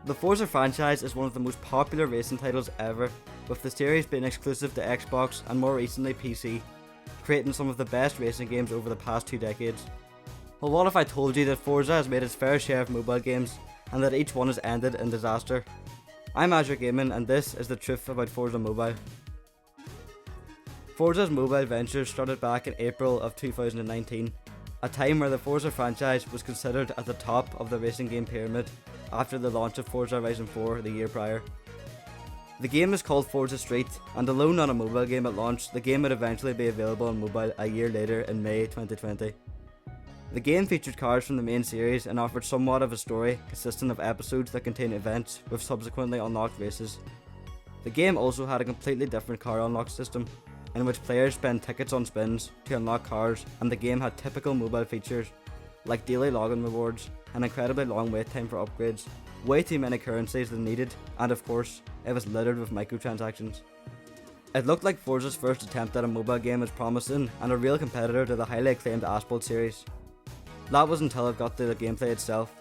The Forza franchise is one of the most popular racing titles ever, with the series being exclusive to Xbox and more recently PC, creating some of the best racing games over the past 2 decades. Well, what if I told you that Forza has made its fair share of mobile games, and that each one has ended in disaster? I'm Azure Gaming, and this is the truth about Forza Mobile. Forza's mobile venture started back in April of 2019, a time where the Forza franchise was considered at the top of the racing game pyramid after the launch of Forza Horizon 4 the year prior. The game is called Forza Street, and although not a mobile game at launch, the game would eventually be available on mobile a year later in May 2020. The game featured cars from the main series and offered somewhat of a story consisting of episodes that contained events with subsequently unlocked races. The game also had a completely different car unlock system, in which players spend tickets on spins to unlock cars, and the game had typical mobile features like daily login rewards, an incredibly long wait time for upgrades, way too many currencies than needed, and of course, it was littered with microtransactions. It looked like Forza's first attempt at a mobile game was promising and a real competitor to the highly acclaimed Asphalt series. That was until it got to the gameplay itself.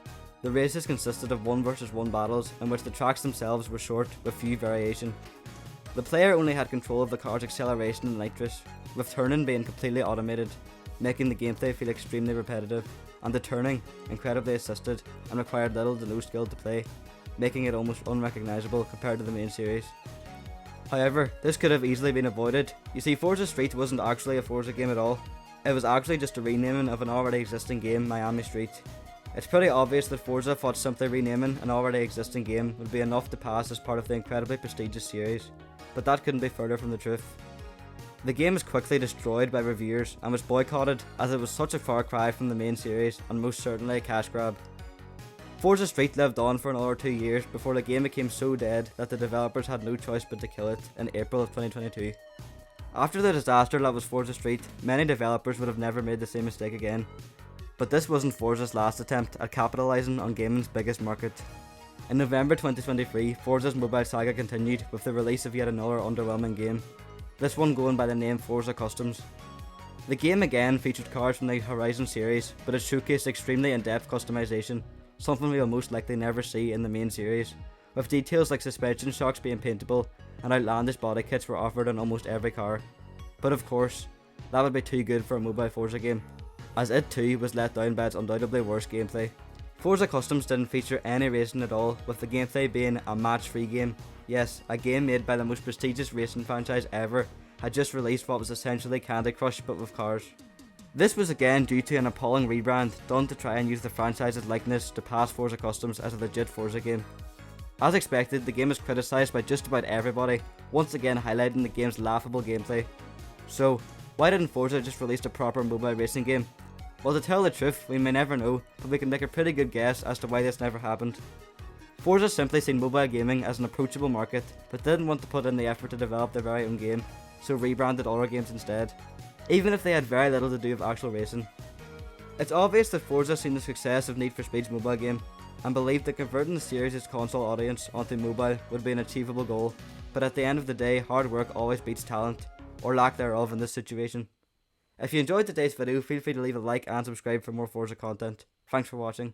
The races consisted of 1 versus 1 battles in which the tracks themselves were short with few variation. The player only had control of the car's acceleration and nitrous, with turning being completely automated, making the gameplay feel extremely repetitive, and the turning incredibly assisted and required little to no skill to play, making it almost unrecognisable compared to the main series. However, this could have easily been avoided. You see, Forza Street wasn't actually a Forza game at all. It was actually just a renaming of an already existing game, Miami Street. It's pretty obvious that Forza thought simply renaming an already existing game would be enough to pass as part of the incredibly prestigious series, but that couldn't be further from the truth. The game was quickly destroyed by reviewers and was boycotted as it was such a far cry from the main series and most certainly a cash grab. Forza Street lived on for another 2 years before the game became so dead that the developers had no choice but to kill it in April of 2022. After the disaster that was Forza Street, many developers would have never made the same mistake again. But this wasn't Forza's last attempt at capitalising on gaming's biggest market. In November 2023, Forza's mobile saga continued with the release of yet another underwhelming game, this one going by the name Forza Customs. The game again featured cars from the Horizon series, but it showcased extremely in-depth customization, something we will most likely never see in the main series, with details like suspension shocks being paintable and outlandish body kits were offered on almost every car. But of course, that would be too good for a mobile Forza game, as it too was let down by its undoubtedly worse gameplay. Forza Customs didn't feature any racing at all, with the gameplay being a match-free game. Yes, a game made by the most prestigious racing franchise ever had just released what was essentially Candy Crush but with cars. This was again due to an appalling rebrand done to try and use the franchise's likeness to pass Forza Customs as a legit Forza game. As expected, the game was criticised by just about everybody, once again highlighting the game's laughable gameplay. So, why didn't Forza just release a proper mobile racing game? Well, to tell the truth, we may never know, but we can make a pretty good guess as to why this never happened. Forza simply seen mobile gaming as an approachable market, but didn't want to put in the effort to develop their very own game, so rebranded other games instead, even if they had very little to do with actual racing. It's obvious that Forza seen the success of Need for Speed's mobile game, and believed that converting the series' console audience onto mobile would be an achievable goal, but at the end of the day, hard work always beats talent, or lack thereof in this situation. If you enjoyed today's video, feel free to leave a like and subscribe for more Forza content. Thanks for watching.